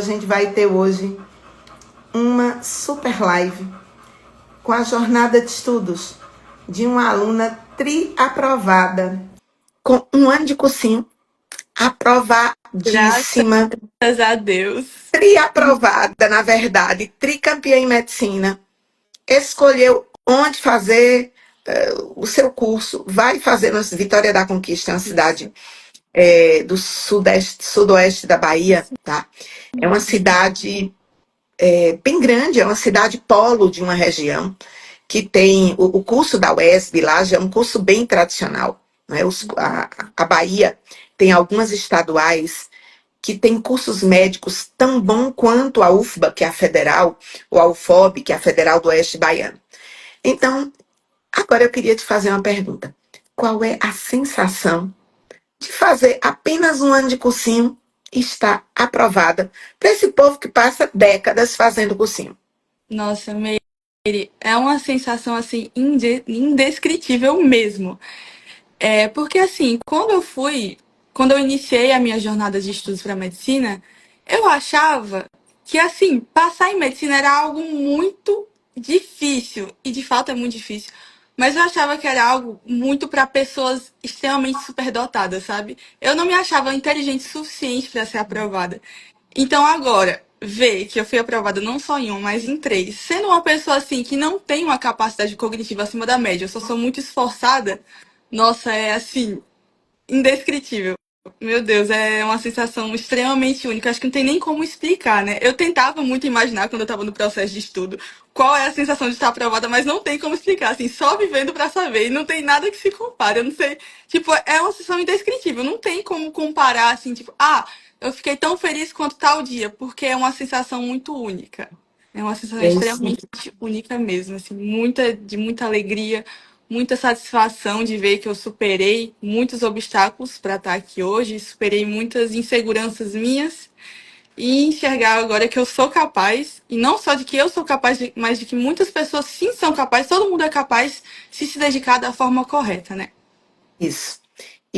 A gente vai ter hoje uma super live com a jornada de estudos de uma aluna tri-aprovada, com 1 ano de cursinho, aprovadíssima. Graças a Deus. Tri-aprovada, na verdade, tricampeã em medicina. Escolheu onde fazer o seu curso, vai fazer na Vitória da Conquista, uma cidade do sudoeste da Bahia, tá? É uma cidade bem grande, é uma cidade polo de uma região que tem o curso da UESB lá, já é um curso bem tradicional. Né? A Bahia tem algumas estaduais que tem cursos médicos tão bom quanto a UFBA, que é a federal, ou a UFOB, que é a Federal do Oeste Baiano. Então, agora eu queria te fazer uma pergunta. Qual é a sensação de fazer apenas 1 ano de cursinho e estar aprovada para esse povo que passa décadas fazendo cursinho? Nossa, Meire, é uma sensação assim indescritível mesmo. Porque assim, quando eu iniciei a minha jornada de estudos para medicina, eu achava que assim, passar em medicina era algo muito difícil, e de fato é muito difícil. Mas eu achava que era algo muito para pessoas extremamente superdotadas, sabe? Eu não me achava inteligente o suficiente para ser aprovada. Então agora, ver que eu fui aprovada não só em um, mas em três, sendo uma pessoa assim que não tem uma capacidade cognitiva acima da média, eu só sou muito esforçada, nossa, é assim, indescritível. Meu Deus, é uma sensação extremamente única. Acho que não tem nem como explicar, né? Eu tentava muito imaginar quando eu estava no processo de estudo qual é a sensação de estar aprovada, mas não tem como explicar, assim, só vivendo para saber. E não tem nada que se compare. Eu não sei, tipo, é uma sensação indescritível. Não tem como comparar, assim, tipo, eu fiquei tão feliz quanto tal dia, porque é uma sensação muito única. É uma sensação É isso. extremamente única mesmo, assim, de muita alegria, muita satisfação de ver que eu superei muitos obstáculos para estar aqui hoje, superei muitas inseguranças minhas e enxergar agora que eu sou capaz, e não só de que eu sou capaz, mas de que muitas pessoas sim são capazes, todo mundo é capaz se dedicar da forma correta, né? Isso.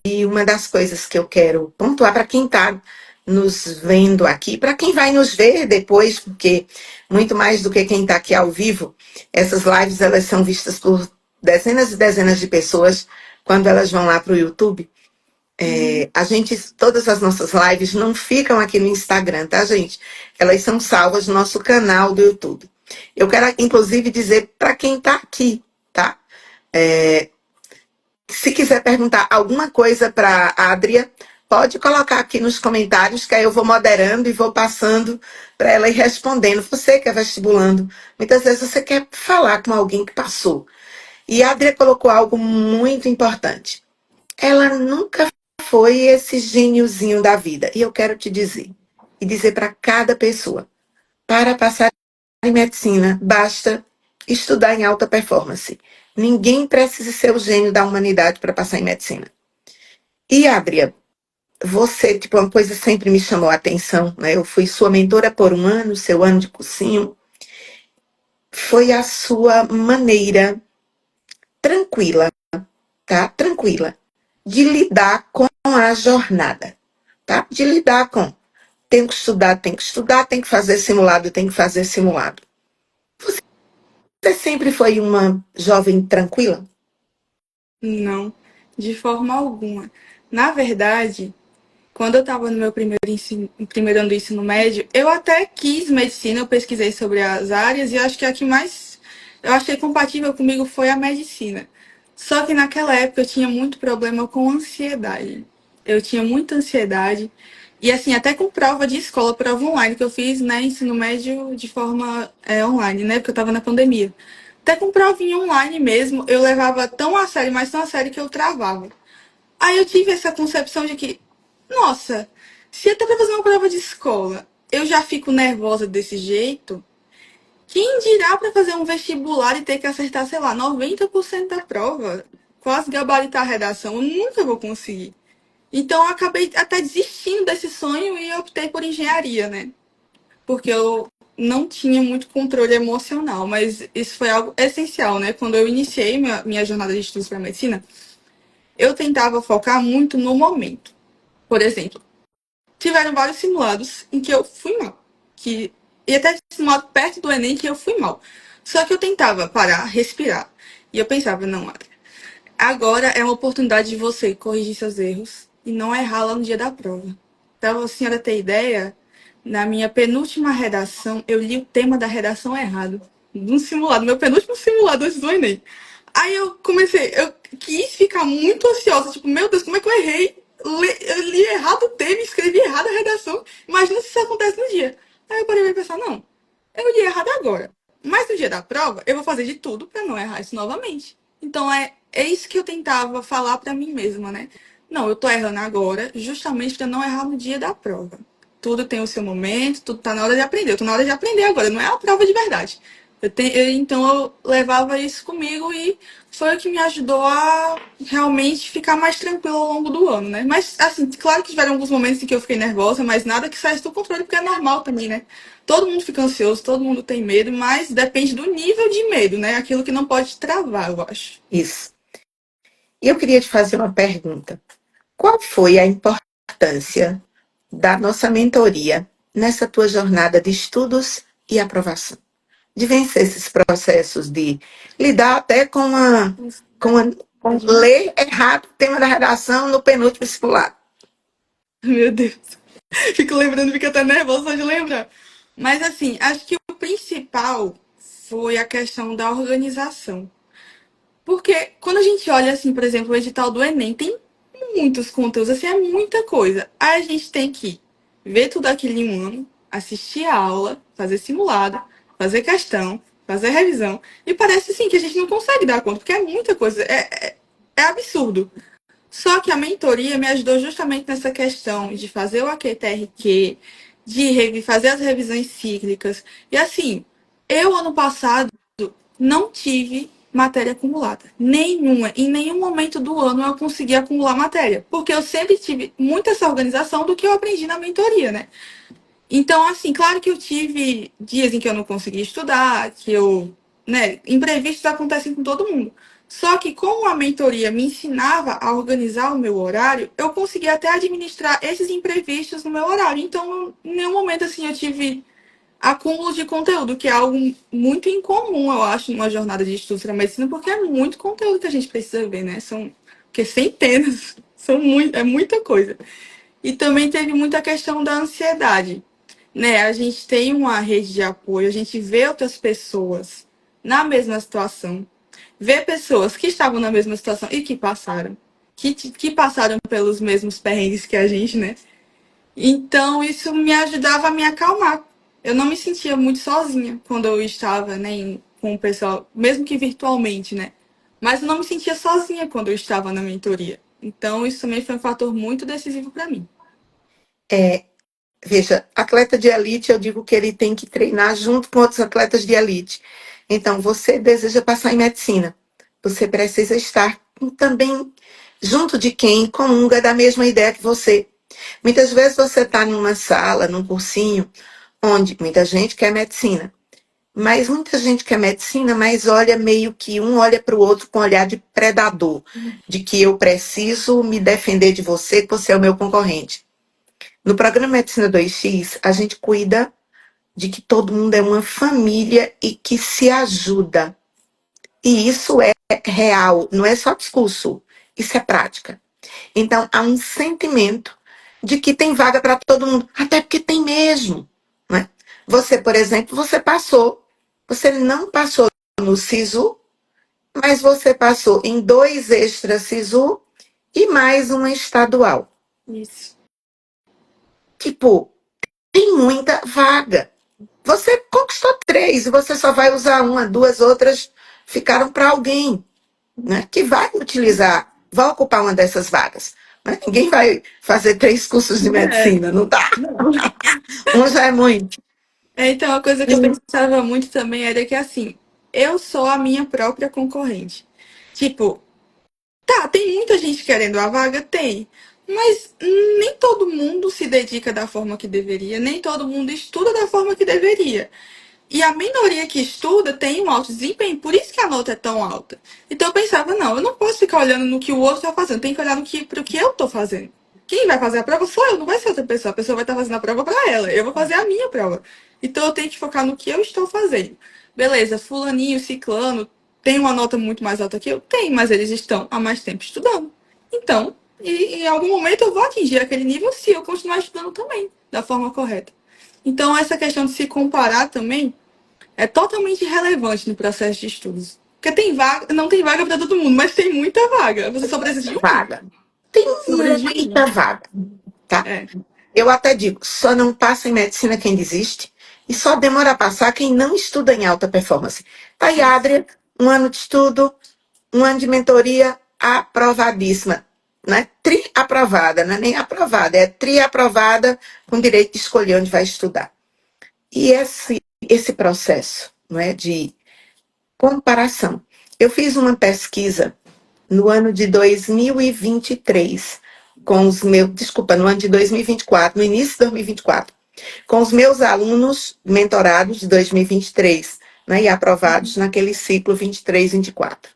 E uma das coisas que eu quero pontuar para quem está nos vendo aqui, para quem vai nos ver depois, porque muito mais do que quem está aqui ao vivo, essas lives elas são vistas por dezenas e dezenas de pessoas quando elas vão lá para o YouTube. Todas as nossas lives não ficam aqui no Instagram, tá, gente? Elas são salvas no nosso canal do YouTube. Eu quero, inclusive, dizer para quem está aqui, tá? Se quiser perguntar alguma coisa para a Adria, pode colocar aqui nos comentários, que aí eu vou moderando e vou passando para ela ir respondendo. Você que é vestibulando, muitas vezes você quer falar com alguém que passou. E a Adria colocou algo muito importante. Ela nunca foi esse gêniozinho da vida. E eu quero te dizer, e dizer para cada pessoa, para passar em medicina, basta estudar em alta performance. Ninguém precisa ser o gênio da humanidade para passar em medicina. E, Adria, você, tipo, uma coisa sempre me chamou a atenção, né? Eu fui sua mentora por 1 ano, seu ano de cursinho. Foi a sua maneira tranquila, tá? Tranquila, de lidar com a jornada, tá? De lidar com tenho que estudar, tem que estudar, tem que fazer simulado, tem que fazer simulado. Você sempre foi uma jovem tranquila? Não, de forma alguma. Na verdade, quando eu estava no meu primeiro ano do ensino médio, eu até quis medicina, eu pesquisei sobre as áreas e acho que a que mais eu achei compatível comigo foi a medicina. Só que naquela época eu tinha muito problema com ansiedade. Eu tinha muita ansiedade. E assim, até com prova de escola, prova online, que eu fiz, né, ensino médio de forma online, né, porque eu estava na pandemia. Até com provinha online mesmo, eu levava tão a sério, mas tão a sério que eu travava. Aí eu tive essa concepção de que, nossa, se até para fazer uma prova de escola eu já fico nervosa desse jeito, quem dirá para fazer um vestibular e ter que acertar, sei lá, 90% da prova? Quase gabaritar a redação, eu nunca vou conseguir. Então eu acabei até desistindo desse sonho e optei por engenharia, né? Porque eu não tinha muito controle emocional, mas isso foi algo essencial, né? Quando eu iniciei minha jornada de estudos para medicina, eu tentava focar muito no momento. Por exemplo, tiveram vários simulados em que eu fui mal. que ia até simulado perto do Enem que eu fui mal. Só que eu tentava parar, respirar. E eu pensava, não, Adri, agora é uma oportunidade de você corrigir seus erros e não errar lá no dia da prova. Para a senhora ter ideia, na minha penúltima redação, eu li o tema da redação errado. Num simulado, meu penúltimo simulado antes do Enem. Aí eu quis ficar muito ansiosa, tipo, meu Deus, como é que eu errei? Eu li errado o tema, escrevi errado a redação. Imagina se isso acontece no dia. Aí eu parei e pensar, não, eu li errado agora. Mas no dia da prova, eu vou fazer de tudo para não errar isso novamente. Então é isso que eu tentava falar para mim mesma, né? Não, eu tô errando agora, justamente para não errar no dia da prova. Tudo tem o seu momento, tudo tá na hora de aprender. Eu tô na hora de aprender agora, não é a prova de verdade. Então eu levava isso comigo e foi o que me ajudou a realmente ficar mais tranquila ao longo do ano, né? Mas, assim, claro que tiveram alguns momentos em que eu fiquei nervosa, mas nada que saísse do controle, porque é normal também, né? Todo mundo fica ansioso, todo mundo tem medo, mas depende do nível de medo, né? Aquilo que não pode travar, eu acho. Isso. E eu queria te fazer uma pergunta. Qual foi a importância da nossa mentoria nessa tua jornada de estudos e aprovação? De vencer esses processos de lidar até com, a, com ler errado o tema da redação no penúltimo vestibular. Meu Deus. Fico lembrando, fico até nervosa só de lembrar. Mas, assim, acho que o principal foi a questão da organização. Porque quando a gente olha, assim, por exemplo, o edital do Enem, tem muitos conteúdos, assim, é muita coisa. Aí a gente tem que ver tudo aquilo em um ano, assistir a aula, fazer simulado, fazer questão, fazer revisão. E parece, assim, que a gente não consegue dar conta, porque é muita coisa. É absurdo. Só que a mentoria me ajudou justamente nessa questão de fazer o AQTRQ, de fazer as revisões cíclicas. E assim, eu ano passado não tive matéria acumulada. Nenhuma. Em nenhum momento do ano eu consegui acumular matéria. Porque eu sempre tive muita essa organização do que eu aprendi na mentoria, né? Então, assim, claro que eu tive dias em que eu não consegui estudar, que eu, né, imprevistos acontecem com todo mundo. Só que como a mentoria me ensinava a organizar o meu horário, eu consegui até administrar esses imprevistos no meu horário. Então, em nenhum momento assim eu tive acúmulo de conteúdo, que é algo muito incomum, eu acho, numa jornada de estudos para medicina, porque é muito conteúdo que a gente precisa ver, né? São que centenas, é muita coisa. E também teve muita questão da ansiedade, né? A gente tem uma rede de apoio, a gente vê outras pessoas na mesma situação, vê pessoas que estavam na mesma situação e que passaram, que passaram pelos mesmos perrengues que a gente, né? Então isso me ajudava a me acalmar. Eu não me sentia muito sozinha quando eu estava, né, com o pessoal, mesmo que virtualmente, né? Mas eu não me sentia sozinha quando eu estava na mentoria. Então isso também foi um fator muito decisivo para mim. Veja, atleta de elite, eu digo que ele tem que treinar junto com outros atletas de elite. Então, você deseja passar em medicina. Você precisa estar também junto de quem comunga da mesma ideia que você. Muitas vezes você está numa sala, num cursinho, onde muita gente quer medicina. Mas muita gente quer medicina, mas olha meio que um olha para o outro com olhar de predador, de que eu preciso me defender de você, que você é o meu concorrente. No programa Medicina 2X, a gente cuida de que todo mundo é uma família e que se ajuda. E isso é real, não é só discurso, isso é prática. Então, há um sentimento de que tem vaga para todo mundo, até porque tem mesmo. Né? Você, por exemplo, você não passou no SISU, mas você passou em 2 extra SISU e mais uma estadual. Isso. Tipo, tem muita vaga. Você conquistou 3 e você só vai usar uma, 2 outras ficaram para alguém, né, que vai utilizar, vai ocupar uma dessas vagas. Mas ninguém vai fazer 3 cursos de É, medicina, não dá. não. Um já é muito. Então, uma coisa que eu pensava muito também era que, assim, eu sou a minha própria concorrente. Tipo, tá, tem muita gente querendo a vaga? Tem. Mas nem todo mundo se dedica da forma que deveria, nem todo mundo estuda da forma que deveria. E a minoria que estuda tem um alto desempenho, por isso que a nota é tão alta. Então eu pensava, não, eu não posso ficar olhando no que o outro está fazendo, tem que olhar pro que eu estou fazendo. Quem vai fazer a prova sou eu, não vai ser outra pessoa. A pessoa vai estar fazendo a prova para ela, eu vou fazer a minha prova. Então eu tenho que focar no que eu estou fazendo. Beleza, fulaninho, ciclano, tem uma nota muito mais alta que eu? Tem, mas eles estão há mais tempo estudando. Então, em algum momento eu vou atingir aquele nível se eu continuar estudando também, da forma correta. Então, essa questão de se comparar também é totalmente relevante no processo de estudos. Porque tem vaga, não tem vaga para todo mundo, mas tem muita vaga. Você só precisa de uma. Vaga. Tem Só precisa de muita uma. vaga, tá? É, Eu até digo, só não passa em medicina quem desiste e só demora a passar quem não estuda em alta performance. Tá aí, isso. Adria, um ano de estudo, um ano de mentoria, aprovadíssima. Né? Tri-aprovada, não é nem aprovada, é tri-aprovada com direito de escolher onde vai estudar. E esse processo, não é, de comparação. Eu fiz uma pesquisa no ano de 2023, com os meus, desculpa, no ano de 2024, no início de 2024, com os meus alunos mentorados de 2023, né, e aprovados naquele ciclo 23, 24.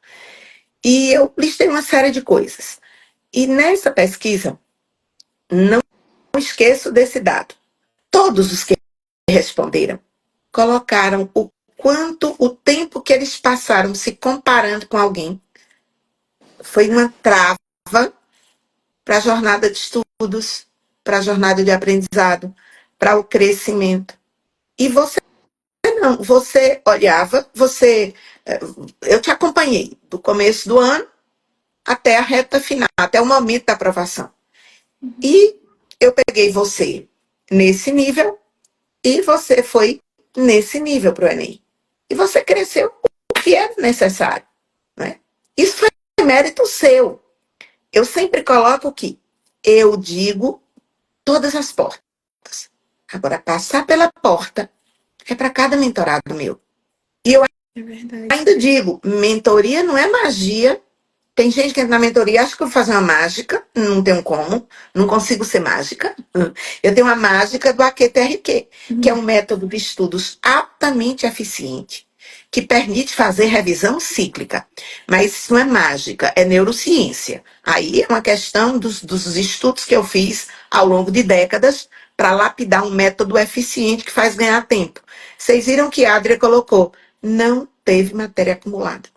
E eu listei uma série de coisas. E nessa pesquisa, não esqueço desse dado. Todos os que responderam colocaram o quanto o tempo que eles passaram se comparando com alguém foi uma trava para a jornada de estudos, para a jornada de aprendizado, para o crescimento. E você não, você olhava, eu te acompanhei do começo do ano até a reta final, até o momento da aprovação. E eu peguei você nesse nível e você foi nesse nível para o Enem. E você cresceu o que é necessário. Né? Isso foi mérito seu. Eu sempre coloco que eu digo todas as portas. Agora, passar pela porta é para cada mentorado meu. E eu É verdade. ainda digo, mentoria não é magia. Tem gente que entra na mentoria, acha que eu vou fazer uma mágica, não tenho como, não consigo ser mágica. Eu tenho uma mágica do AQTRQ, que é um método de estudos altamente eficiente, que permite fazer revisão cíclica. Mas isso não é mágica, é neurociência. Aí é uma questão dos estudos que eu fiz ao longo de décadas para lapidar um método eficiente que faz ganhar tempo. Vocês viram que a Adria colocou, não teve matéria acumulada.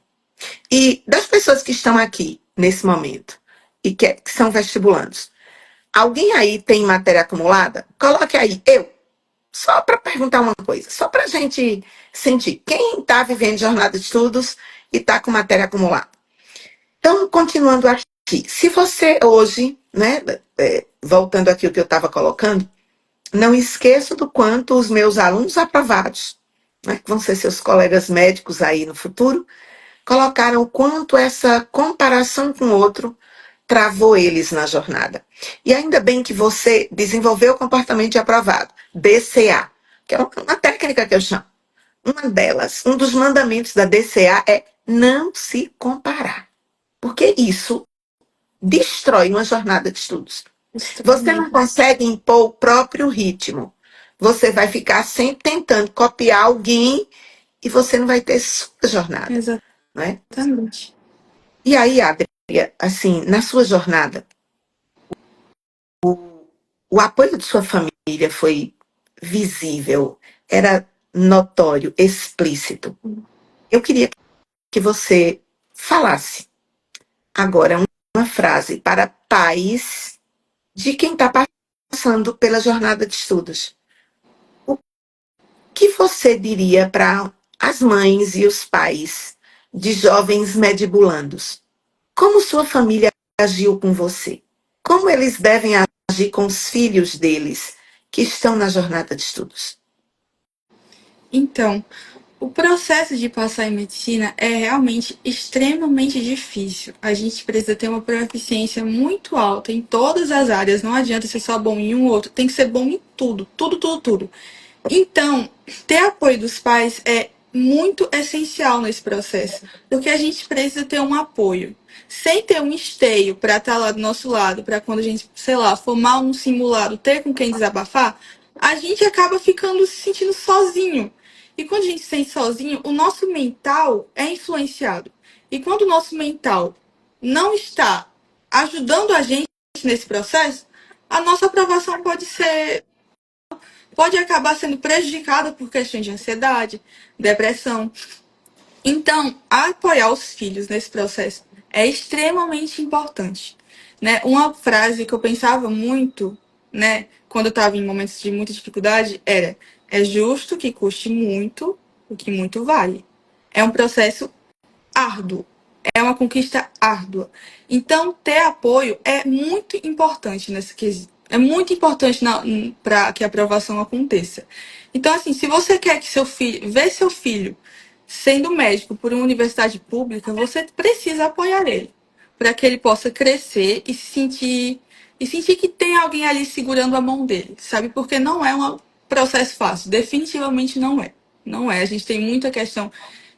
E das pessoas que estão aqui nesse momento e que são vestibulandos, alguém aí tem matéria acumulada? Coloque aí, eu. Só para perguntar uma coisa, só para a gente sentir. Quem está vivendo jornada de estudos e está com matéria acumulada? Então, continuando aqui. Se você hoje, né, voltando aqui o que eu estava colocando, não esqueça do quanto os meus alunos aprovados, né, que vão ser seus colegas médicos aí no futuro, colocaram o quanto essa comparação com o outro travou eles na jornada. E ainda bem que você desenvolveu o comportamento de aprovado, DCA, que é uma técnica que eu chamo. Uma delas, um dos mandamentos da DCA é não se comparar, porque isso destrói uma jornada de estudos. Você não consegue impor o próprio ritmo. Você vai ficar sempre tentando copiar alguém e você não vai ter sua jornada, não é? Exatamente. E aí, Adria, assim, na sua jornada, o apoio de sua família foi visível, era notório, explícito. Eu queria que você falasse agora uma frase para pais de quem está passando pela jornada de estudos. O que você diria para as mães e os pais de jovens medibulandos? Como sua família agiu com você? Como eles devem agir com os filhos deles que estão na jornada de estudos? Então, o processo de passar em medicina é realmente extremamente difícil. A gente precisa ter uma proficiência muito alta em todas as áreas. Não adianta ser só bom em um ou outro. Tem que ser bom em tudo. Tudo, tudo, tudo. Então, ter apoio dos pais é muito essencial nesse processo, porque a gente precisa ter um apoio. Sem ter um esteio para estar lá do nosso lado, para quando a gente, sei lá, for mal num simulado, ter com quem desabafar, a gente acaba ficando se sentindo sozinho. E quando a gente se sente sozinho, o nosso mental é influenciado. E quando o nosso mental não está ajudando a gente nesse processo, a nossa aprovação pode acabar sendo prejudicada por questões de ansiedade, depressão. Então, apoiar os filhos nesse processo é extremamente importante, né? Uma frase que eu pensava muito, né, quando eu estava em momentos de muita dificuldade era: é justo que custe muito o que muito vale. É um processo árduo, é uma conquista árdua. Então, ter apoio é muito importante nesse quesito. É muito importante para que a aprovação aconteça. Então, assim, se você quer que vê seu filho sendo médico por uma universidade pública, você precisa apoiar ele, para que ele possa crescer e sentir que tem alguém ali segurando a mão dele, sabe? Porque não é um processo fácil, definitivamente não é. Não é. A gente tem muita questão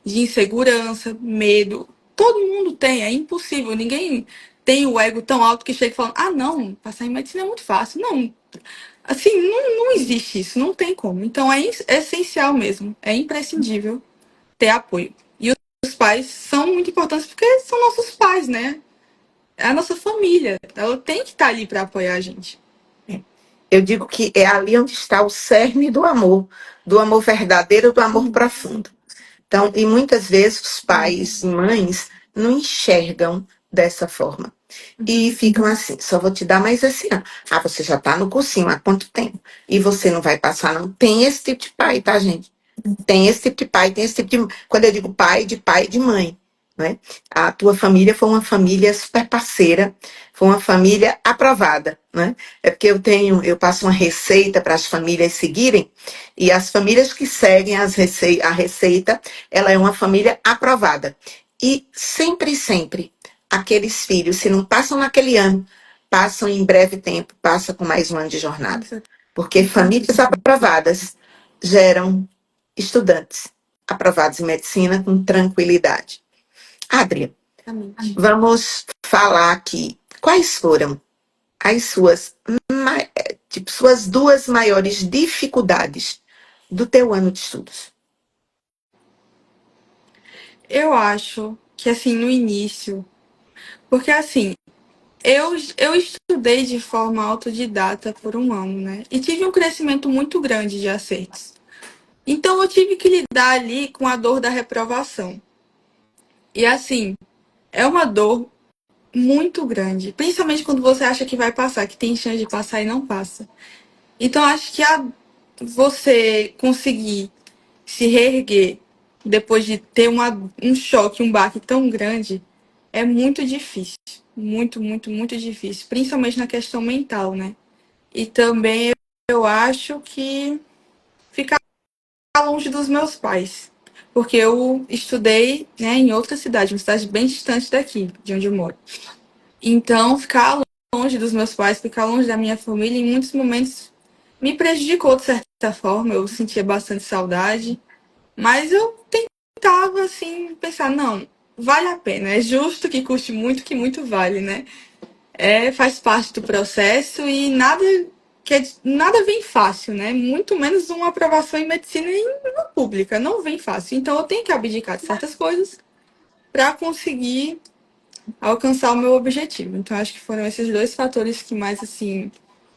de insegurança, medo. Todo mundo tem, é impossível. Ninguém tem o ego tão alto que chega falando: ah, não, passar em medicina é muito fácil. Não, assim, não existe isso, não tem como. Então é essencial mesmo, é imprescindível ter apoio. E os pais são muito importantes porque são nossos pais, né? É a nossa família. Ela tem que estar ali para apoiar a gente. Eu digo que é ali onde está o cerne do amor verdadeiro, do amor profundo. Então, e muitas vezes os pais e mães não enxergam dessa forma. E ficam assim, só vou te dar mais esse ano. Ah, você já está no cursinho há quanto tempo? E você não vai passar, não. Tem esse tipo de pai, tá, gente? Tem esse tipo de pai, tem esse tipo de. Quando eu digo pai de mãe. Né? A tua família foi uma família super parceira, foi uma família aprovada. Né? É porque eu passo uma receita para as famílias seguirem, e as famílias que seguem a receita, ela é uma família aprovada. E sempre, sempre, aqueles filhos, se não passam naquele ano, passam em breve tempo, passam com mais um ano de jornada. Porque famílias aprovadas geram estudantes aprovados em medicina com tranquilidade. Adria, vamos falar aqui. Quais foram as suas duas maiores dificuldades do teu ano de estudos? Eu acho que, assim, no início, porque, assim, eu estudei de forma autodidata por um ano, né? E tive um crescimento muito grande de acertos. Então, eu tive que lidar ali com a dor da reprovação. E, assim, é uma dor muito grande, principalmente quando você acha que vai passar, que tem chance de passar e não passa. Então, acho que você conseguir se reerguer depois de ter um choque, um baque tão grande, é muito difícil. Muito, muito, muito difícil. Principalmente na questão mental, né? E também eu acho que ficar longe dos meus pais. Porque eu estudei, né, em outra cidade, uma cidade bem distante daqui, de onde eu moro. Então, ficar longe dos meus pais, ficar longe da minha família, em muitos momentos me prejudicou de certa forma. Eu sentia bastante saudade. Mas eu tentava, assim, pensar: não, vale a pena. É justo que custe muito, que muito vale, né? Faz parte do processo e nada vem fácil, né? Muito menos uma aprovação em medicina em uma pública. Não vem fácil. Então eu tenho que abdicar de certas coisas para conseguir alcançar o meu objetivo. Então acho que foram esses dois fatores que mais, assim,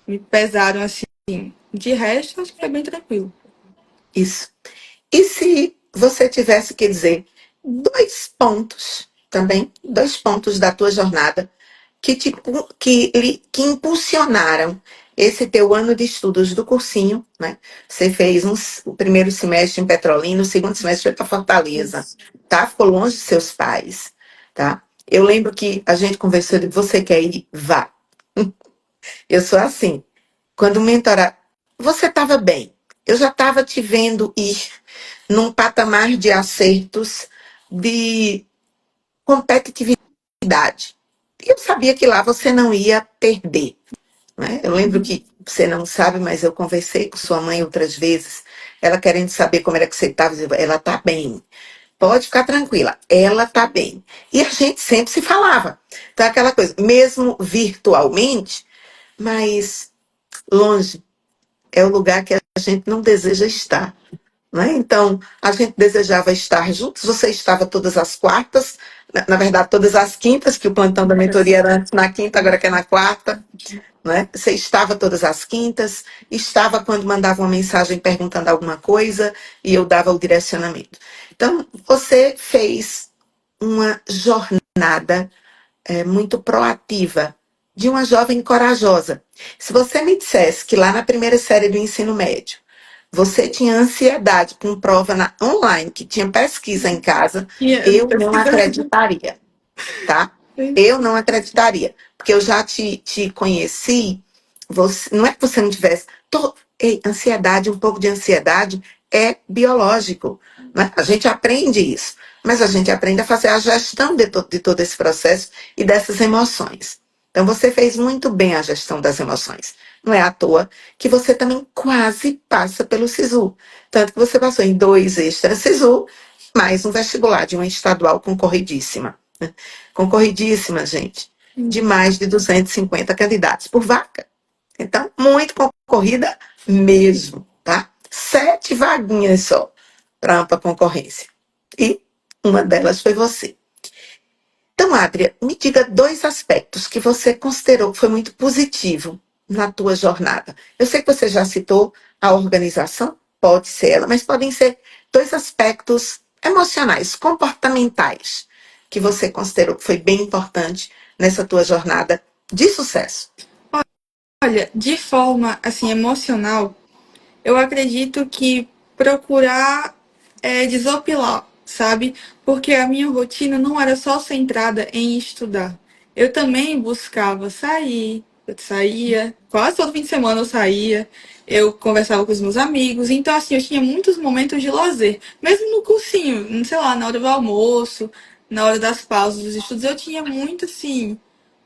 me pesaram, assim. De resto, acho que foi bem tranquilo. Isso. E se você tivesse que dizer dois pontos da tua jornada que impulsionaram esse teu ano de estudos do cursinho, né? Você fez o primeiro semestre em Petrolina, o segundo semestre foi para Fortaleza, tá? Ficou longe dos seus pais, tá? Eu lembro que a gente conversou de você quer ir, vá. Eu sou assim. Quando o mentora, você estava bem. Eu já estava te vendo ir num patamar de acertos, de competitividade. E eu sabia que lá você não ia perder. Né? Eu lembro que você não sabe, mas eu conversei com sua mãe outras vezes, ela querendo saber como era que você estava, ela está bem. Pode ficar tranquila, ela está bem. E a gente sempre se falava. Então, aquela coisa, mesmo virtualmente, mas longe é o lugar que a gente não deseja estar. Né? Então, a gente desejava estar juntos. Você estava todas as quartas, na verdade, todas as quintas, que o plantão da mentoria era antes na quinta, agora que é na quarta. né? Você estava todas as quintas, estava quando mandava uma mensagem perguntando alguma coisa e eu dava o direcionamento. Então, você fez uma jornada muito proativa de uma jovem corajosa. Se você me dissesse que lá na primeira série do ensino médio você tinha ansiedade com prova online, que tinha pesquisa em casa, Ia eu não pesquisar. acreditaria, tá? Eu não acreditaria, porque eu já te conheci, você, não é que você não tivesse. Ei, ansiedade, um pouco de ansiedade é biológico. Né? A gente aprende isso, mas a gente aprende a fazer a gestão de todo esse processo e dessas emoções. Então, você fez muito bem a gestão das emoções. Não é à toa que você também quase passa pelo SISU. Tanto que você passou em 2 extras SISU, mais um vestibular de uma estadual concorridíssima. Concorridíssima, gente, de mais de 250 candidatos por vaga. Então, muito concorrida mesmo, tá? 7 vaguinhas só para ampla concorrência. E uma delas foi você. Então, Adria, me diga 2 aspectos que você considerou que foi muito positivo na tua jornada. Eu sei que você já citou a organização, pode ser ela, mas podem ser 2 aspectos emocionais, comportamentais, que você considerou que foi bem importante nessa tua jornada de sucesso. Olha, de forma assim emocional, eu acredito que procurar desopilar, sabe? Porque a minha rotina não era só centrada em estudar. Eu também buscava sair, eu saía, quase todo fim de semana eu saía, eu conversava com os meus amigos, então assim, eu tinha muitos momentos de lazer, mesmo no cursinho, sei lá, na hora do almoço, na hora das pausas dos estudos, eu tinha muito assim,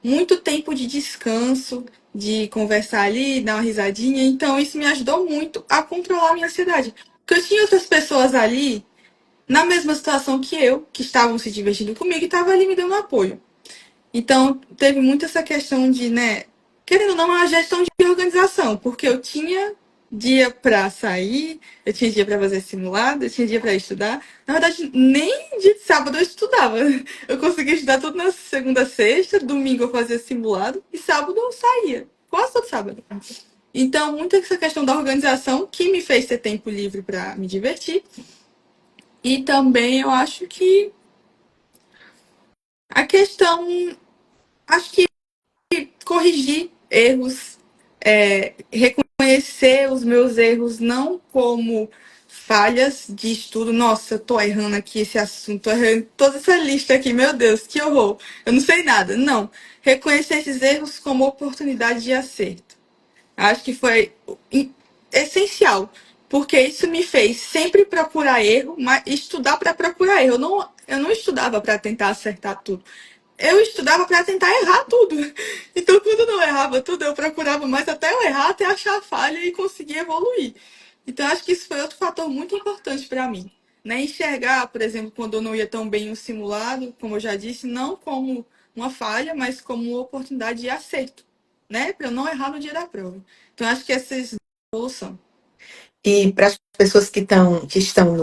muito tempo de descanso, de conversar ali, dar uma risadinha. Então, isso me ajudou muito a controlar a minha ansiedade. Porque eu tinha outras pessoas ali, na mesma situação que eu, que estavam se divertindo comigo e estavam ali me dando apoio. Então, teve muito essa questão de, né, querendo ou não, uma gestão de organização, porque eu tinha dia para sair, eu tinha dia para fazer simulado, eu tinha dia para estudar. Na verdade, nem dia de sábado eu estudava. Eu conseguia estudar tudo na segunda, sexta, domingo eu fazia simulado e sábado eu saía, quase todo sábado. Então, muito essa questão da organização que me fez ter tempo livre para me divertir. E também eu acho que a questão, acho que corrigir erros, reconhecer os meus erros não como falhas de estudo. Nossa, eu tô errando aqui esse assunto, tô errando toda essa lista aqui, meu Deus, que horror. Eu não sei nada. Não. Reconhecer esses erros como oportunidade de acerto. Acho que foi essencial, porque isso me fez sempre procurar erro, mas estudar para procurar erro. Eu não estudava para tentar acertar tudo. Eu estudava para tentar errar tudo. Então, quando eu não errava tudo, eu procurava mais até eu errar, até achar a falha e conseguir evoluir. Então, acho que isso foi outro fator muito importante para mim. Né? Enxergar, por exemplo, quando eu não ia tão bem no simulado, como eu já disse, não como uma falha, mas como uma oportunidade de acerto, né? Para eu não errar no dia da prova. Então, acho que essa é a evolução. E para as pessoas que estão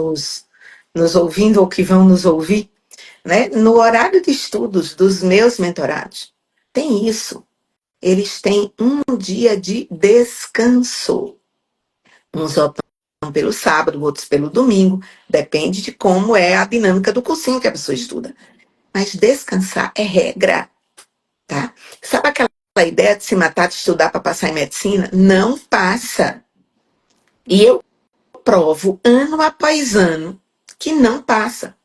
nos ouvindo ou que vão nos ouvir, né, no horário de estudos dos meus mentorados, tem isso. Eles têm um dia de descanso. Uns optam pelo sábado, outros pelo domingo. Depende de como é a dinâmica do cursinho que a pessoa estuda. Mas descansar é regra, tá? Sabe aquela ideia de se matar de estudar para passar em medicina? Não passa. E eu provo ano após ano que não passa.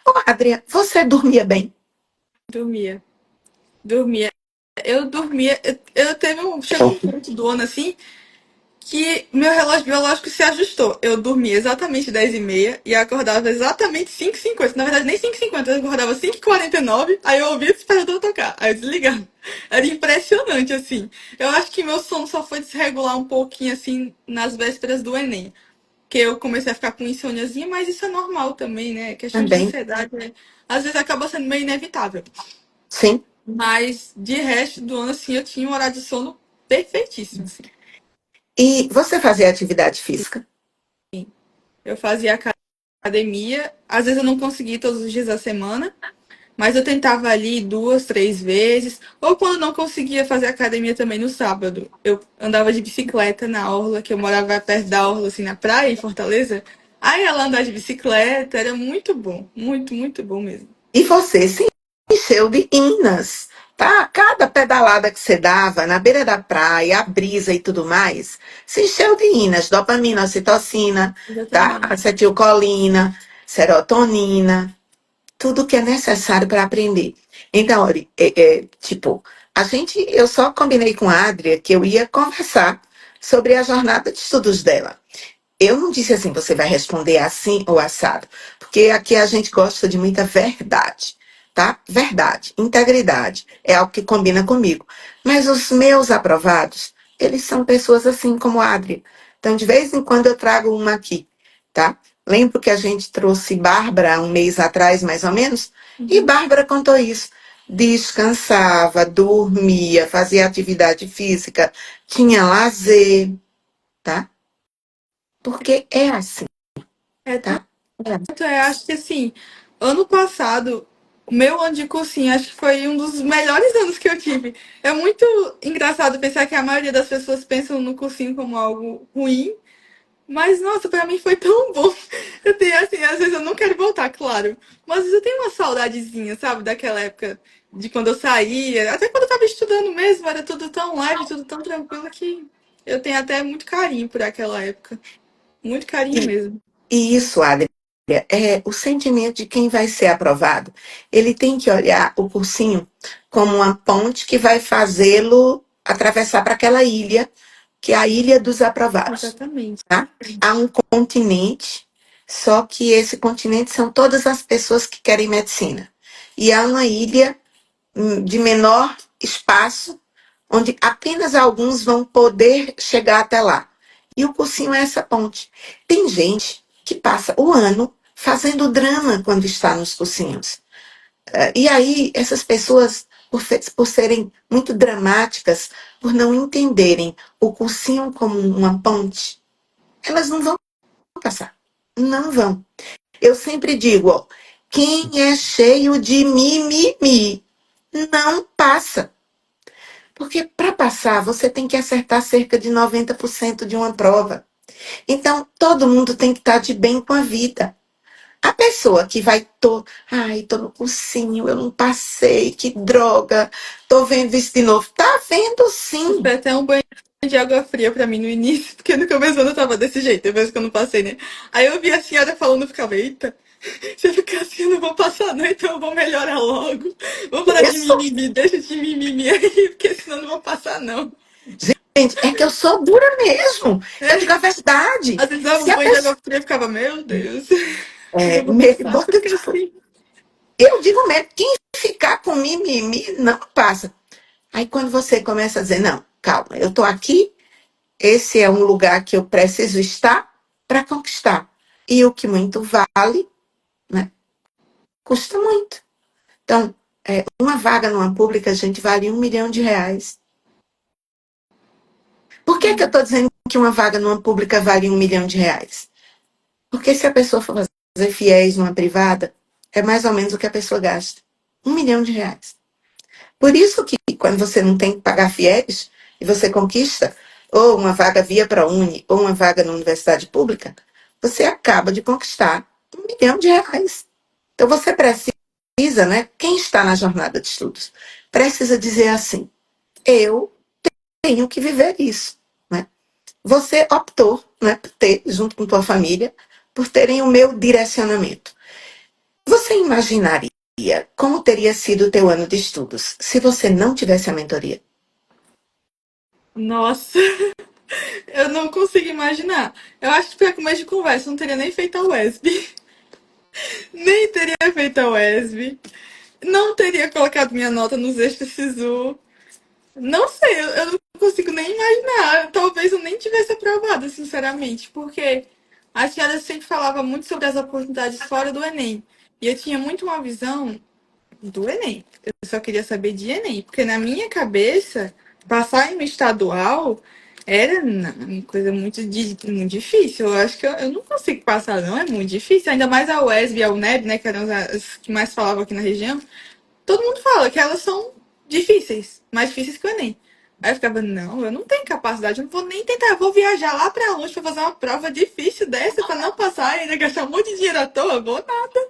Ô, Adria, você dormia bem? Dormia. Dormia. Eu dormia. Eu teve um. Chegou um ponto do ano assim que meu relógio biológico se ajustou. Eu dormia exatamente 10h30 e acordava exatamente 5h50. Na verdade, nem 5h50, eu acordava 5h49, aí eu ouvia o despertador tocar, aí eu desligava. Era impressionante, assim. Eu acho que meu sono só foi desregular um pouquinho, assim, nas vésperas do Enem. Que eu comecei a ficar com insôniazinha, mas isso é normal também, né? Questão de Também. ansiedade, né? Às vezes acaba sendo meio inevitável. Sim. Mas de resto do ano, assim, eu tinha um horário de sono perfeitíssimo, assim. E você fazia atividade física? Eu fazia academia, às vezes eu não conseguia todos os dias da semana, Mas eu tentava ali 2, 3 vezes. Ou quando não conseguia fazer academia também no sábado. Eu andava de bicicleta na orla, que eu morava perto da orla, assim, na praia, em Fortaleza. Aí ela andava de bicicleta, era muito bom. Muito, muito bom mesmo. E você se encheu de hinas, tá? Cada pedalada que você dava na beira da praia, a brisa e tudo mais, se encheu de hinas, dopamina, ocitocina, tá? Exatamente. Acetilcolina, serotonina, tudo que é necessário para aprender. Então, olha, tipo, eu só combinei com a Adria que eu ia conversar sobre a jornada de estudos dela. Eu não disse assim, você vai responder assim ou assado, porque aqui a gente gosta de muita verdade, tá? Verdade, integridade, é algo que combina comigo. Mas os meus aprovados, eles são pessoas assim como a Adri. Então, de vez em quando eu trago uma aqui, tá? Lembro que a gente trouxe Bárbara um mês atrás, mais ou menos, e Uhum. Bárbara contou isso. Descansava, dormia, fazia atividade física, tinha lazer, tá? Porque é assim, É, tá? É. tanto é, acho que assim, ano passado, o meu ano de cursinho, acho que foi um dos melhores anos que eu tive. É muito engraçado pensar que a maioria das pessoas pensam no cursinho como algo ruim, mas nossa, pra mim foi tão bom. Eu tenho assim, às vezes eu não quero voltar, claro, mas às vezes eu tenho uma saudadezinha, sabe, daquela época de quando eu saía, até quando eu tava estudando mesmo, era tudo tão leve, tudo tão tranquilo que eu tenho até muito carinho por aquela época. Muito carinho E, mesmo. e isso, Adria, é o sentimento de quem vai ser aprovado. Ele tem que olhar o cursinho como uma ponte que vai fazê-lo atravessar para aquela ilha, que é a ilha dos aprovados. Exatamente. Tá? Há um continente, só que esse continente são todas as pessoas que querem medicina. E há uma ilha de menor espaço, onde apenas alguns vão poder chegar até lá. E o cursinho é essa ponte. Tem gente que passa o ano fazendo drama quando está nos cursinhos. E aí, essas pessoas, por serem muito dramáticas, por não entenderem o cursinho como uma ponte, elas não vão passar. Não vão. Eu sempre digo, ó, quem é cheio de mimimi não passa. Porque para passar, você tem que acertar cerca de 90% de uma prova. Então, todo mundo tem que estar de bem com a vida. A pessoa que vai, ai, tô no cursinho, eu não passei, que droga, tô vendo isso de novo. Tá vendo sim. Foi até um banho de água fria pra mim no início, porque no começo eu não tava desse jeito, depois que eu não passei, né? Aí eu vi a senhora falando, eu ficava, eita, se eu ficar assim eu não vou passar não, então eu vou melhorar logo. Vou parar de Isso, mimimi, deixa de mimimi aí, porque senão eu não vou passar não. gente, é que eu sou dura mesmo. Eu digo a verdade. Às vezes dava Se um a banho de água pessoa. fria e ficava, meu Deus, eu É, não vou passar, porque, porque tipo, assim. eu digo mesmo, quem ficar com mimimi não passa. Aí quando você começa a dizer, não, calma, eu tô aqui, esse é um lugar que eu preciso estar para conquistar. E o que muito vale, né, custa muito. Então, uma vaga numa pública, gente, vale R$ 1 milhão. Por que, que eu estou dizendo que uma vaga numa pública vale R$ 1 milhão? Porque se a pessoa for fazer fiéis numa privada, é mais ou menos o que a pessoa gasta. R$ 1 milhão. Por isso que quando você não tem que pagar fiéis e você conquista ou uma vaga via ProUni ou uma vaga na universidade pública, você acaba de conquistar R$ 1 milhão. Então você precisa, né? Quem está na jornada de estudos precisa dizer assim: eu tenho que viver isso, né? Você optou, né, por ter, junto com tua família, por terem o meu direcionamento. Você imaginaria como teria sido o teu ano de estudos se você não tivesse a mentoria? Nossa, eu não consigo imaginar. Eu acho que pra começo de conversa eu não teria nem feito a UESB. Nem teria feito a UESB. Não teria colocado minha nota nos extras SISU. Não sei, eu não consigo nem imaginar. Talvez eu nem tivesse aprovado, sinceramente, porque a senhora sempre falava muito sobre as oportunidades fora do Enem. E eu tinha muito uma visão do Enem. Eu só queria saber de Enem, porque na minha cabeça, passar em um estadual era uma coisa muito difícil. Eu acho que eu não consigo passar, não, é muito difícil. Ainda mais a UESB e a UNEB, né, que eram as que mais falavam aqui na região. todo mundo fala que elas são difíceis, mais difíceis que o Enem. Aí eu ficava, não, eu não tenho capacidade, eu não vou nem tentar, eu vou viajar lá pra longe pra fazer uma prova difícil dessa pra não passar e ainda gastar um monte de dinheiro à toa, vou nada.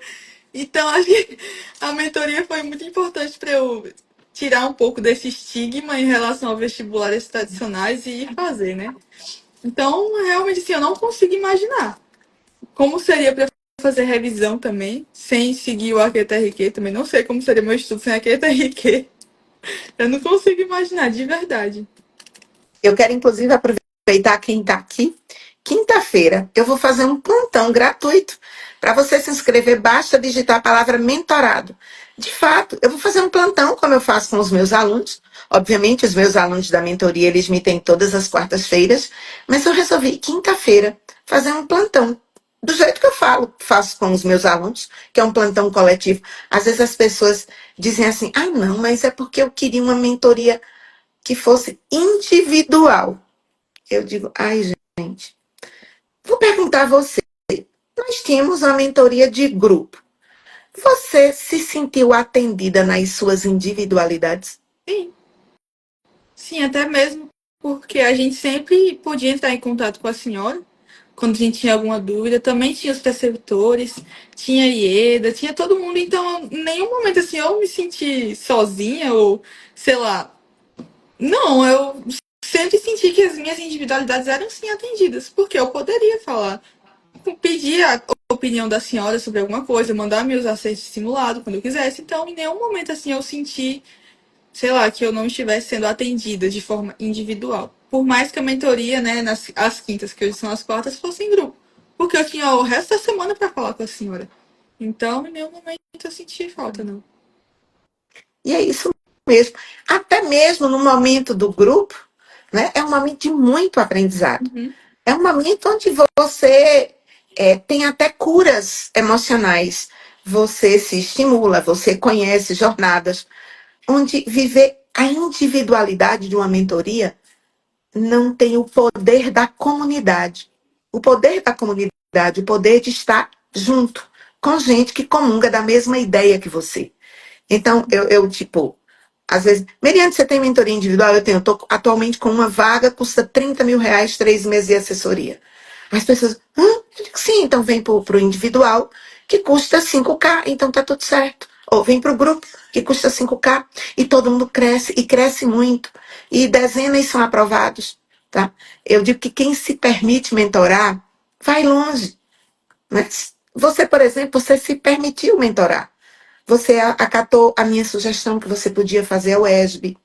Então, acho que a mentoria foi muito importante para eu tirar um pouco desse estigma em relação a vestibulares tradicionais e ir fazer, né? Então, realmente, assim, eu não consigo imaginar como seria para fazer revisão também, sem seguir o AQTRQ. Também não sei como seria meu estudo sem AQTRQ. Eu não consigo imaginar, de verdade. Eu quero, inclusive, aproveitar quem está aqui. Quinta-feira, eu vou fazer um plantão gratuito. Para você se inscrever, basta digitar a palavra mentorado. De fato, eu vou fazer um plantão, como eu faço com os meus alunos. Obviamente, os meus alunos da mentoria, eles me têm todas as quartas-feiras. Mas eu resolvi, quinta-feira, fazer um plantão. Do jeito que eu faço com os meus alunos, que é um plantão coletivo. Às vezes as pessoas dizem assim, ah, não, mas é porque eu queria uma mentoria que fosse individual. Eu digo, ai, gente, vou perguntar a você. Nós tínhamos uma mentoria de grupo. Você se sentiu atendida nas suas individualidades? Sim, sim, até mesmo porque a gente sempre podia entrar em contato com a senhora quando a gente tinha alguma dúvida. Também tinha os preceptores, tinha a IEDA, tinha todo mundo. Então, em nenhum momento assim eu me senti sozinha ou, sei lá. Não, eu sempre senti que as minhas individualidades eram sim atendidas, porque eu poderia falar, pedir a opinião da senhora sobre alguma coisa, mandar meus acertos simulados quando eu quisesse. Então, em nenhum momento assim eu senti, sei lá, que eu não estivesse sendo atendida de forma individual. Por mais que a mentoria, né, as quintas, que hoje são as quartas, fosse em grupo. Porque eu tinha o resto da semana para falar com a senhora. Então, em nenhum momento eu senti falta, não. E é isso mesmo. Até mesmo no momento do grupo, né, é um momento de muito aprendizado. Uhum. É um momento onde você tem até curas emocionais. Você se estimula, você conhece jornadas, onde viver a individualidade de uma mentoria não tem o poder da comunidade. O poder da comunidade, o poder de estar junto com gente que comunga da mesma ideia que você. Então, tipo, às vezes, Meriane, você tem mentoria individual? Eu tenho. Eu tô atualmente com uma vaga, custa R$ 30.000, 3 meses de assessoria. As pessoas, eu digo, sim, então vem pro individual, que custa 5K, então tá tudo certo. Ou vem pro grupo, que custa 5K, e todo mundo cresce, e cresce muito. E dezenas são aprovados, tá? Eu digo que quem se permite mentorar, vai longe. Mas você, por exemplo, você se permitiu mentorar. Você acatou a minha sugestão que você podia fazer a UESB,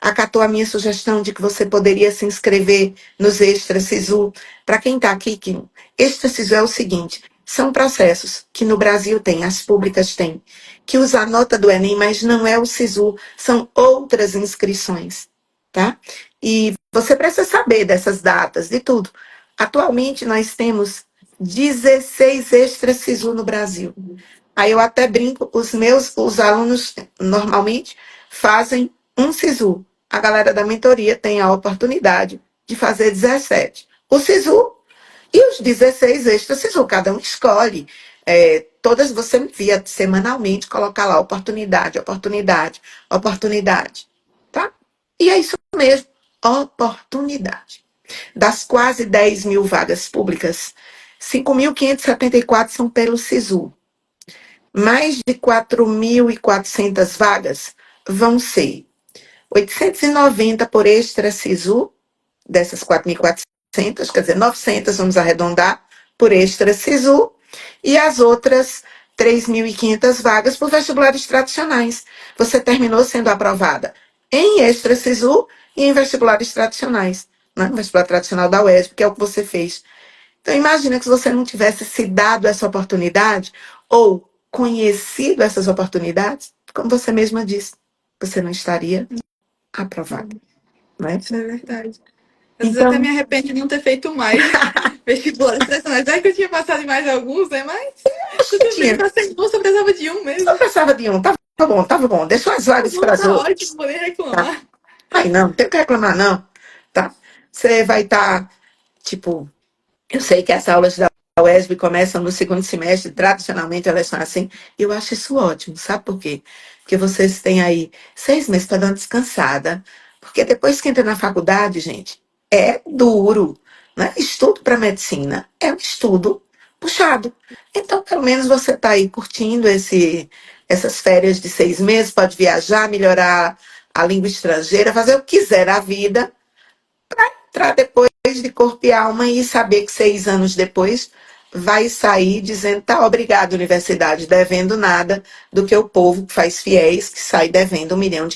acatou a minha sugestão de que você poderia se inscrever nos Extra Sisu. Para quem está aqui, que Extra Sisu é o seguinte, são processos que no Brasil tem, as públicas têm, que usa a nota do Enem, mas não é o Sisu, são outras inscrições, tá? E você precisa saber dessas datas, de tudo. Atualmente nós temos 16 Extra Sisu no Brasil. Aí eu até brinco, os alunos normalmente fazem um SISU. A galera da mentoria tem a oportunidade de fazer 17. O SISU e os 16 extras SISU, cada um escolhe. Todas você envia semanalmente, colocar lá oportunidade, oportunidade, oportunidade. Tá? E é isso mesmo, oportunidade. Das quase 10 mil vagas públicas, 5.574 são pelo SISU. Mais de 4.400 vagas vão ser 890 por extra SISU, dessas 4.400, quer dizer, 900, vamos arredondar, por extra SISU, e as outras 3.500 vagas por vestibulares tradicionais. Você terminou sendo aprovada em extra SISU e em vestibulares tradicionais, né? Vestibular tradicional da UESB, que é o que você fez. Então, imagina que se você não tivesse se dado essa oportunidade ou conhecido essas oportunidades, como você mesma disse, você não estaria aprovada, né? Isso é verdade. Às vezes até me Então, arrependo de não ter feito mais vestibulares tradicionais. É que eu tinha passado em mais alguns, né? Mas acho que tudo bem, tinha. pra ser bom, só precisava de um Só mesmo. precisava de um. Tava bom. Deixou as Tá vagas bom, para as tá outras, ótimo, vou nem tá? reclamar. Aí não tem o que reclamar, não, tá? Você vai estar, tipo, eu sei que essa aula da UESB começam no segundo semestre, tradicionalmente elas são assim. Eu acho isso ótimo, sabe por quê? Porque vocês têm aí 6 meses para dar uma descansada. Porque depois que entra na faculdade, gente, é duro. Né? Estudo para medicina é um estudo puxado. Então, pelo menos você está aí curtindo essas férias de 6 meses, pode viajar, melhorar a língua estrangeira, fazer o que quiser na vida, entrar depois de corpo e alma e saber que 6 anos depois vai sair dizendo, tá, obrigado, universidade, devendo nada do que o povo que faz fiéis, que sai devendo R$ 1 milhão.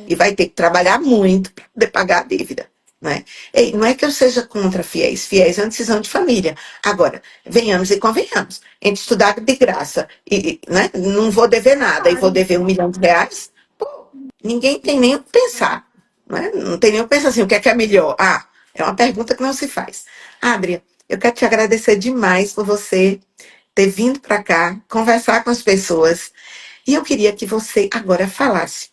E vai ter que trabalhar muito para poder pagar a dívida. Né? Ei, não é que eu seja contra fiéis, fiéis é uma decisão de família. Agora, venhamos e convenhamos, entre estudar de graça e né, não vou dever nada e vou dever R$ 1 milhão, pô, ninguém tem nem o que pensar. Não tem nem o que pensar assim, o que é melhor? Ah, é uma pergunta que não se faz. Adria, eu quero te agradecer demais por você ter vindo para cá, conversar com as pessoas. E eu queria que você agora falasse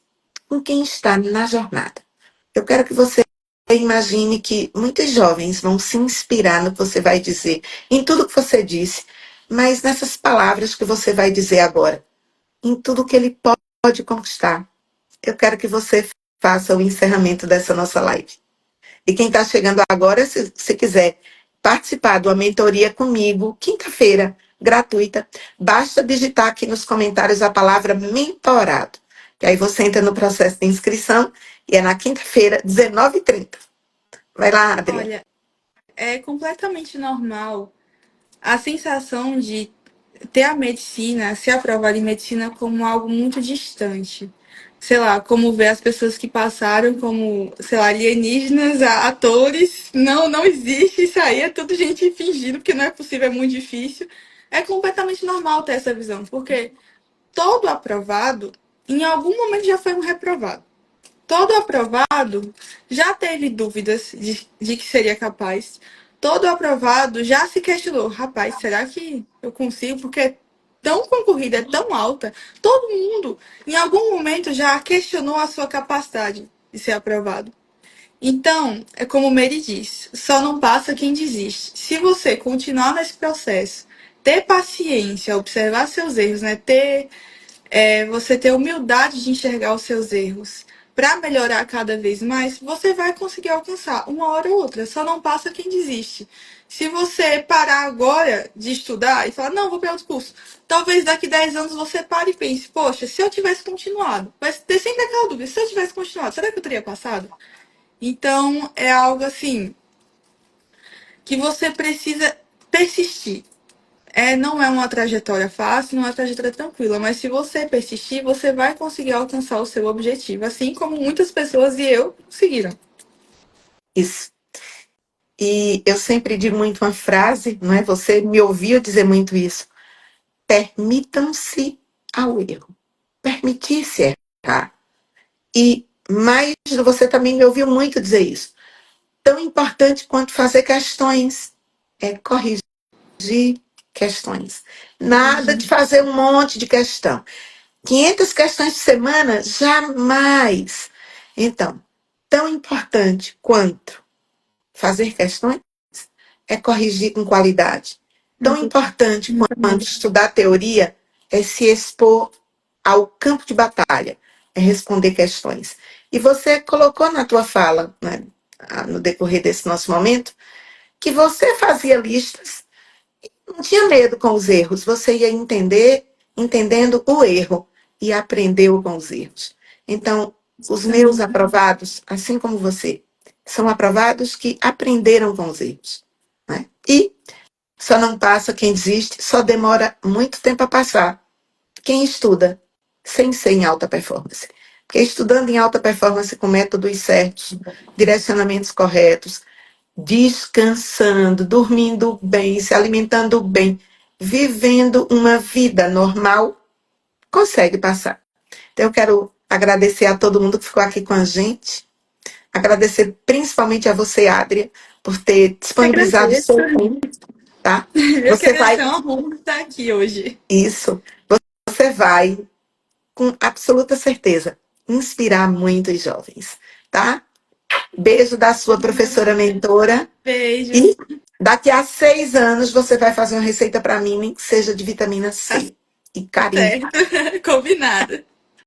com quem está na jornada. Eu quero que você imagine que muitos jovens vão se inspirar no que você vai dizer, em tudo que você disse, mas nessas palavras que você vai dizer agora, em tudo que ele pode conquistar. Eu quero que você faça o encerramento dessa nossa live. E quem está chegando agora, se quiser participar de uma mentoria comigo, quinta-feira, gratuita, basta digitar aqui nos comentários a palavra mentorado. Que aí você entra no processo de inscrição e é na quinta-feira, 19h30. Vai lá, Adria. Olha, é completamente normal a sensação de ter a medicina, ser aprovada em medicina como algo muito distante. Sei lá, como ver as pessoas que passaram como, sei lá, alienígenas, atores. Não, não existe isso aí, é tudo gente fingindo, porque não é possível, é muito difícil. É completamente normal ter essa visão, porque todo aprovado, em algum momento já foi um reprovado. Todo aprovado já teve dúvidas de que seria capaz. Todo aprovado já se questionou, rapaz, será que eu consigo? Porque é tão concorrida, é tão alta. Todo mundo, em algum momento, já questionou a sua capacidade de ser aprovado. Então, é como o Mary diz, só não passa quem desiste. Se você continuar nesse processo, ter paciência, observar seus erros, né? Você ter humildade de enxergar os seus erros para melhorar cada vez mais, você vai conseguir alcançar uma hora ou outra. Só não passa quem desiste. Se você parar agora de estudar e falar, não, vou para outro curso, talvez daqui 10 anos você pare e pense, poxa, se eu tivesse continuado, vai ter sempre aquela dúvida, se eu tivesse continuado, será que eu teria passado? Então, é algo assim que você precisa persistir. Não é uma trajetória fácil, não é uma trajetória tranquila, mas se você persistir, você vai conseguir alcançar o seu objetivo, assim como muitas pessoas e eu conseguiram. Isso. E eu sempre digo muito uma frase, não é? Você me ouviu dizer muito isso. Permitam-se ao erro. Permitir-se errar. E mais, você também me ouviu muito dizer isso. Tão importante quanto fazer questões é corrigir questões. Nada de fazer um monte de questão. 500 questões por semana? Jamais. Então, tão importante quanto fazer questões é corrigir com qualidade. Tão importante quanto estudar teoria é se expor ao campo de batalha, é responder questões. E você colocou na tua fala, né, no decorrer desse nosso momento, que você fazia listas, não tinha medo com os erros, você ia entendendo o erro e aprendeu com os erros. Então, os meus aprovados, assim como você, são aprovados que aprenderam com os erros. Né? E só não passa quem desiste, só demora muito tempo a passar. Quem estuda sem ser em alta performance. Porque estudando em alta performance com métodos certos, direcionamentos corretos, descansando, dormindo bem, se alimentando bem, vivendo uma vida normal, consegue passar. Então, eu quero agradecer a todo mundo que ficou aqui com a gente, agradecer principalmente a você, Adria, por ter disponibilizado o seu tempo, tá? Eu Você quero vai, agradecer uma honra estar aqui hoje. isso, você vai, com absoluta certeza, inspirar muitos jovens, tá? Beijo da sua professora mentora e Beijos. Daqui a 6 anos você vai fazer uma receita para mim, nem que seja de vitamina Tá C. E carinho. certo. Combinado.